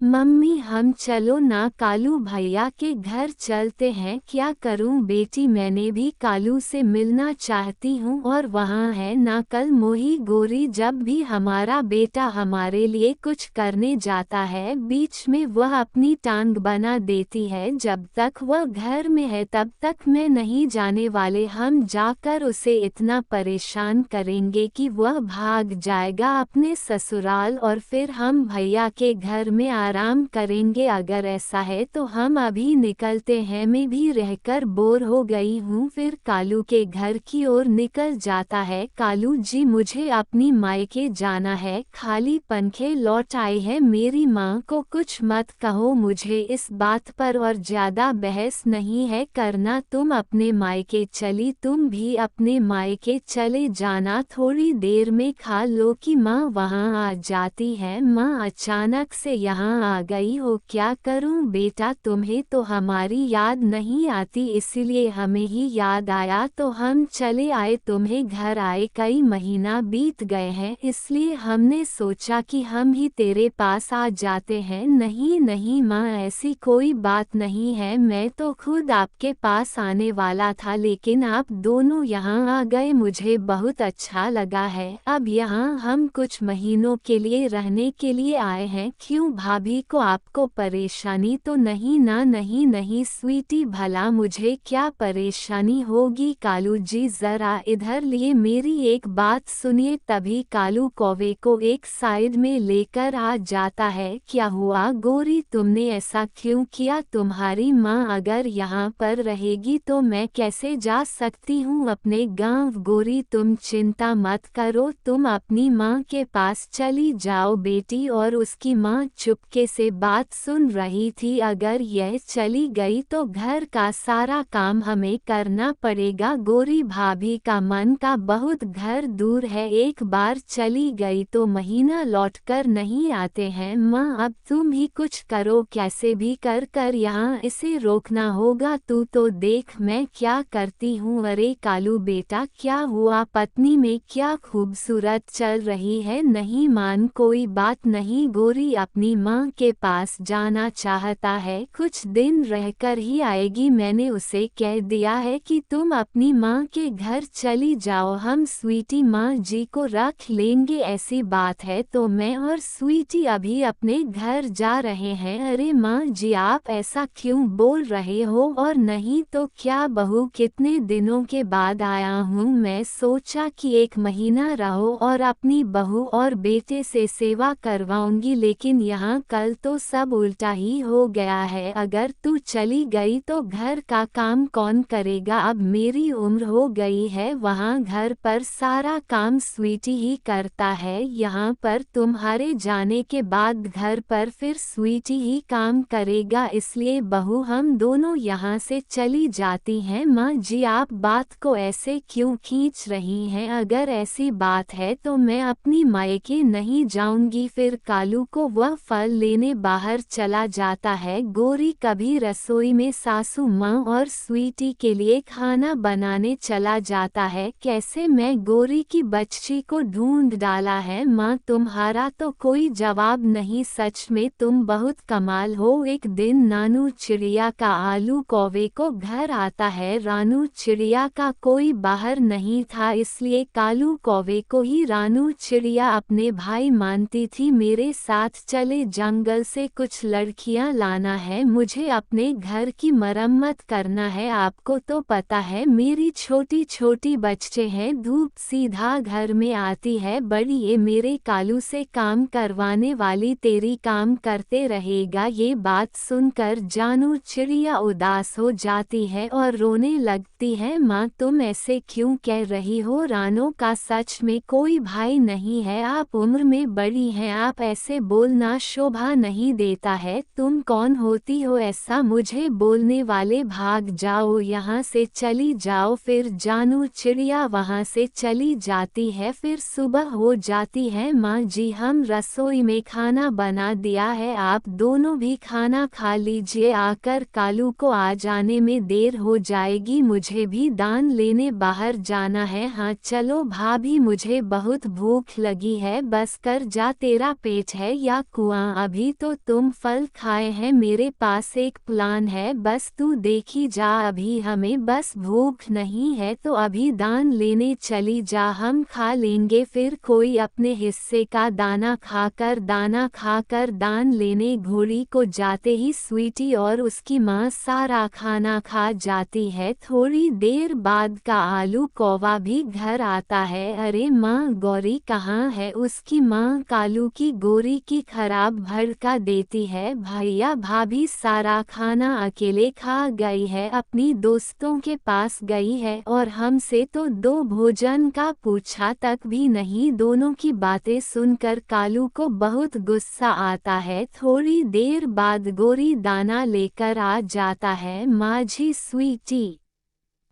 Mummy हम चलो ना कालू भैया के घर चलते हैं। क्या करूं बेटी, मैंने भी कालू से मिलना चाहती हूं और वहां है ना कल मोही गोरी। जब भी हमारा बेटा हमारे लिए कुछ करने जाता है बीच में वह अपनी टांग बना देती है। जब तक वह घर में है तब तक मैं नहीं जाने वाले। हम जाकर उसे इतना परेशान करेंगे कि वह भाग जाएगा अपने ससुराल और फिर हम भैया के घर में आराम करेंगे। अगर ऐसा है तो हम अभी निकलते हैं, मैं भी रहकर बोर हो गई हूँ। फिर कालू के घर की ओर निकल जाता है। कालू जी मुझे अपनी मायके जाना है, खाली पंखे लौट आए हैं। मेरी माँ को कुछ मत कहो, मुझे इस बात पर और ज्यादा बहस नहीं है करना। तुम अपने मायके चली, तुम भी अपने मायके चले जाना, थोड़ी देर में खा लो कि माँ वहाँ आ जाती है। माँ अचानक से यहाँ आ गई हो, क्या करूं बेटा, तुम्हें तो हमारी याद नहीं आती इसीलिए हमें ही याद आया तो हम चले आए तुम्हें घर आए। कई महीना बीत गए हैं इसलिए हमने सोचा कि हम ही तेरे पास आ जाते हैं। नहीं नहीं माँ, ऐसी कोई बात नहीं है, मैं तो खुद आपके पास आने वाला था लेकिन आप दोनों यहाँ आ गए, मुझे बहुत अच्छा लगा है। अब यहाँ हम कुछ महीनों के लिए रहने के लिए आए हैं। क्यों भाभी को आपको परेशानी तो नहीं ना? नहीं नहीं स्वीटी, भला मुझे क्या परेशानी होगी। कालू जी जरा इधर लिए मेरी एक बात सुनिए। तभी कालू कौवे को एक साइड में लेकर आ जाता है। क्या हुआ गोरी, तुमने ऐसा क्यों किया? तुम्हारी माँ अगर यहाँ पर रहेगी तो मैं कैसे जा सकती हूँ अपने गांव? गोरी तुम चिंता मत करो, तुम अपनी माँ के पास चली जाओ बेटी। और उसकी माँ चुपके से बात सुन रही थी। अगर यह चली गई तो घर का सारा काम हमें करना पड़ेगा। गोरी भाभी का मन का बहुत घर दूर है, एक बार चली गई तो महीना लौटकर नहीं आते हैं। माँ अब तुम ही कुछ करो, कैसे भी कर कर यहाँ इसे रोकना होगा। तू तो देख मैं क्या करती हूँ। अरे कालू बेटा क्या हुआ, पत्नी में क्या खूबसूरत चल रही है? नहीं मान, कोई बात नहीं। गोरी अपनी माँ के पास जाना चाहता है, कुछ दिन रहकर ही आएगी। मैंने उसे कह दिया है कि तुम अपनी माँ के घर चली जाओ, हम स्वीटी माँ जी को रख लेंगे। ऐसी बात है तो मैं और स्वीटी अभी अपने घर जा रहे हैं। अरे माँ जी आप ऐसा क्यों बोल रहे हो? और नहीं तो क्या बहू, कितने दिनों के बाद आया हूँ, मैं सोचा कि एक महीना रहो और अपनी बहू और बेटे से सेवा करवाऊंगी, लेकिन यहाँ कल तो सब उल्टा ही हो गया है। अगर तू चली गई तो घर का काम कौन करेगा? अब मेरी उम्र हो गई है, वहाँ घर पर सारा काम स्वीटी ही करता है। यहाँ पर तुम्हारे जाने के बाद घर पर फिर स्वीटी ही काम करेगा, इसलिए बहू हम दोनों यहाँ से चली जाती हैं। माँ जी आप बात को ऐसे क्यों खींच रही हैं? अगर ऐसी बात है तो मैं अपनी मायके नहीं जाऊंगी। फिर कालू को वह फल लेने बाहर चला जाता है। गोरी कभी रसोई में सासू माँ और स्वीटी के लिए खाना बनाने चला जाता है। कैसे मैं गोरी की बच्ची को ढूंढ डाला है। माँ तुम्हारा तो कोई जवाब नहीं, सच में तुम बहुत कमाल हो। एक दिन नानू चिड़िया का आलू कौवे को घर आता है। रानू चिड़िया का कोई बाहर नहीं था इसलिए कालू कौवे को ही रानू चिड़िया अपने भाई मानती थी। मेरे साथ चले, जंगल से कुछ लड़कियां लाना है, मुझे अपने घर की मरम्मत करना है। आपको तो पता है मेरी छोटी छोटी बच्चे हैं, धूप सीधा घर में आती है बड़ी, ये मेरे कालू से काम करवाने वाली तेरी काम करते रहेगा। ये बात सुनकर जानू चिड़िया उदास हो जाती है और रोने लगती है। माँ तुम ऐसे क्यों कह रही हो? रानो का सच में कोई भाई नहीं है, आप उम्र में बड़ी हैं, आप ऐसे बोलना शोभा नहीं देता है। तुम कौन होती हो ऐसा मुझे बोलने वाले? भाग जाओ यहाँ से, चली जाओ। फिर जानू चिड़िया वहाँ से चली जाती है। फिर सुबह हो जाती है। माँ जी हम रसोई में खाना बना दिया है, आप दोनों भी खाना खा लीजिए। आकर कालू को आ जाने में देर हो जाएगी, मुझे भी दान लेने बाहर जाना है। हाँ चलो भाभी, मुझे बहुत भूख लगी है, बस कर जा, तेरा पेट है या कुआं? अभी तो तुम फल खाए हैं, मेरे पास एक प्लान है, बस तू देखी जा। अभी हमें बस भूख नहीं है तो अभी दान लेने चली जा, हम खा लेंगे फिर कोई अपने हिस्से का दाना खाकर दान लेने घोड़ी को जाते ही स्वीटी और उसकी माँ सारा खाना खा जाती है। थोड़ी देर बाद का आलू कौवा भी घर आता है। अरे माँ गौरी कहाँ है? उसकी माँ कालू की गोरी की खराब भड़का देती है। भैया भाभी सारा खाना अकेले खा गई है, अपनी दोस्तों के पास गई है और हमसे तो दो भोजन का पूछा तक भी नहीं। दोनों की बातें सुनकर कालू को बहुत गुस्सा आता है। थोड़ी देर बाद गोरी दाना लेकर आ जाता है। माँ जी स्वीटी,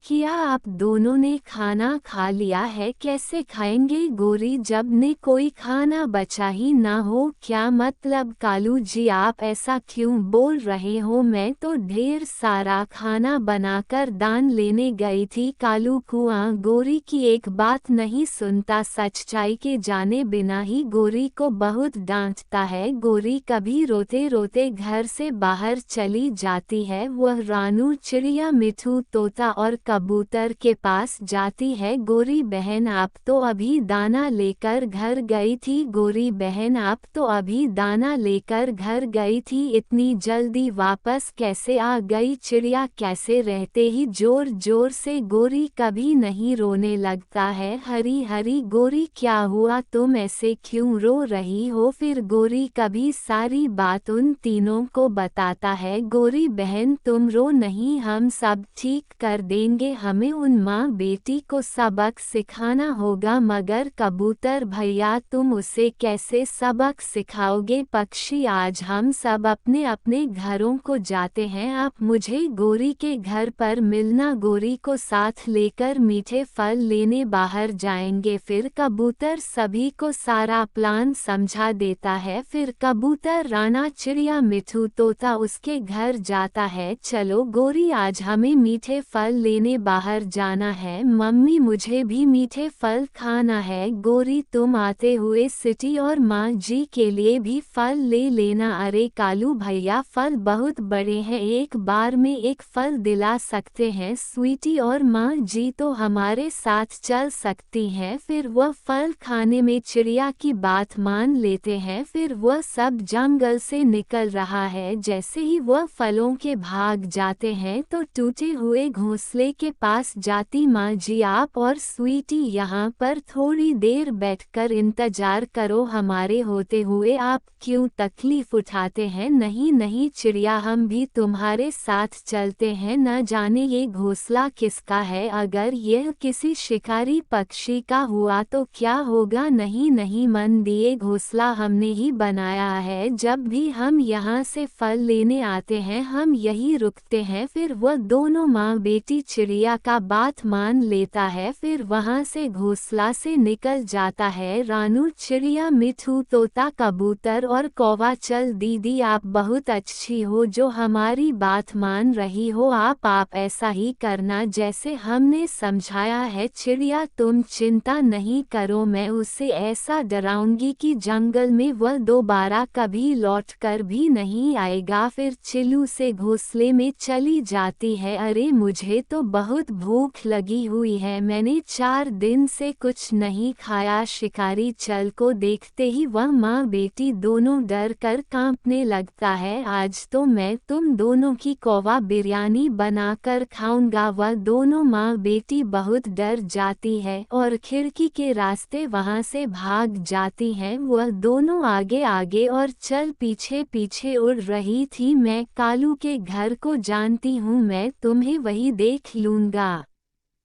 क्या आप दोनों ने खाना खा लिया है? कैसे खाएंगे गोरी जब ने कोई खाना बचा ही ना हो? क्या मतलब कालू जी आप ऐसा क्यों बोल रहे हो? मैं तो ढेर सारा खाना बनाकर दान लेने गई थी। कालू कुआं गोरी की एक बात नहीं सुनता, सच्चाई के जाने बिना ही गोरी को बहुत डांटता है। गोरी कभी रोते रोते घर से बाहर चली जाती है। वह रानू चिड़िया, मिठू तोता और कबूतर के पास जाती है। गोरी बहन आप तो अभी दाना लेकर घर गई थी। गोरी बहन आप तो अभी दाना लेकर घर गई थी, इतनी जल्दी वापस कैसे आ गई? चिड़िया कैसे रहते ही जोर जोर से गोरी कभी नहीं रोने लगता है। हरी हरी गोरी क्या हुआ, तुम ऐसे क्यों रो रही हो? फिर गोरी कभी सारी बात उन तीनों को बताता है। गोरी बहन तुम रो नहीं, हम सब ठीक कर देंगे। हमें उन माँ बेटी को सबक सिखाना होगा। मगर कबूतर भैया तुम उसे कैसे सबक सिखाओगे? पक्षी आज हम सब अपने अपने घरों को जाते हैं, आप मुझे गोरी के घर पर मिलना। गोरी को साथ लेकर मीठे फल लेने बाहर जाएंगे। फिर कबूतर सभी को सारा प्लान समझा देता है। फिर कबूतर राणा चिड़िया मिठू तोता उसके घर जाता है। चलो गोरी आज हमें मीठे फल लेने बाहर जाना है। मम्मी मुझे भी मीठे फल खाना है। गोरी तुम आते हुए सिटी और माँ जी के लिए भी फल ले लेना। अरे कालू भैया फल बहुत बड़े हैं, एक बार में एक फल दिला सकते हैं। स्वीटी और माँ जी तो हमारे साथ चल सकती हैं। फिर वह फल खाने में चिड़िया की बात मान लेते हैं। फिर वह सब जंगल से निकल रहा है। जैसे ही वह फलों के भाग जाते हैं तो टूटे हुए घोंसले के पास जाती माँ जी आप और स्वीटी यहाँ पर थोड़ी देर बैठकर इंतजार करो हमारे होते हुए, आप क्यों तकलीफ उठाते हैं? नहीं नहीं चिड़िया हम भी तुम्हारे साथ चलते हैं, न जाने ये घोंसला किसका है, अगर यह किसी शिकारी पक्षी का हुआ तो क्या होगा? नहीं नहीं मन दिए घोंसला हमने ही बनाया है, जब भी हम यहाँ से फल लेने आते हैं हम यही रुकते हैं। फिर वह दोनों माँ बेटी चिड़िया का बात मान लेता है। फिर वहाँ से घोंसला से निकल जाता है। रानू चिड़िया मिठू तोता कबूतर और कौवा, चल दीदी आप बहुत अच्छी हो जो हमारी बात मान रही हो, आप ऐसा ही करना जैसे हमने समझाया है। चिड़िया तुम चिंता नहीं करो, मैं उसे ऐसा डराऊंगी कि जंगल में वह दोबारा कभी लौटकर भी नहीं आएगा। फिर चिल्लू से घोंसले में चली जाती है। अरे मुझे तो बहुत भूख लगी हुई है, मैंने 4 दिन से कुछ नहीं खाया। शिकारी चल को देखते ही वह माँ बेटी दोनों डर कर कांपने लगता है। आज तो मैं तुम दोनों की कौवा बिरयानी बनाकर खाऊंगा। वह दोनों माँ बेटी बहुत डर जाती है और खिड़की के रास्ते वहां से भाग जाती हैं। वह दोनों आगे आगे और चल पीछे पीछे उड़ रही थी। मैं कालू के घर को जानती हूँ, मैं तुम्हें वही देख लूंगा।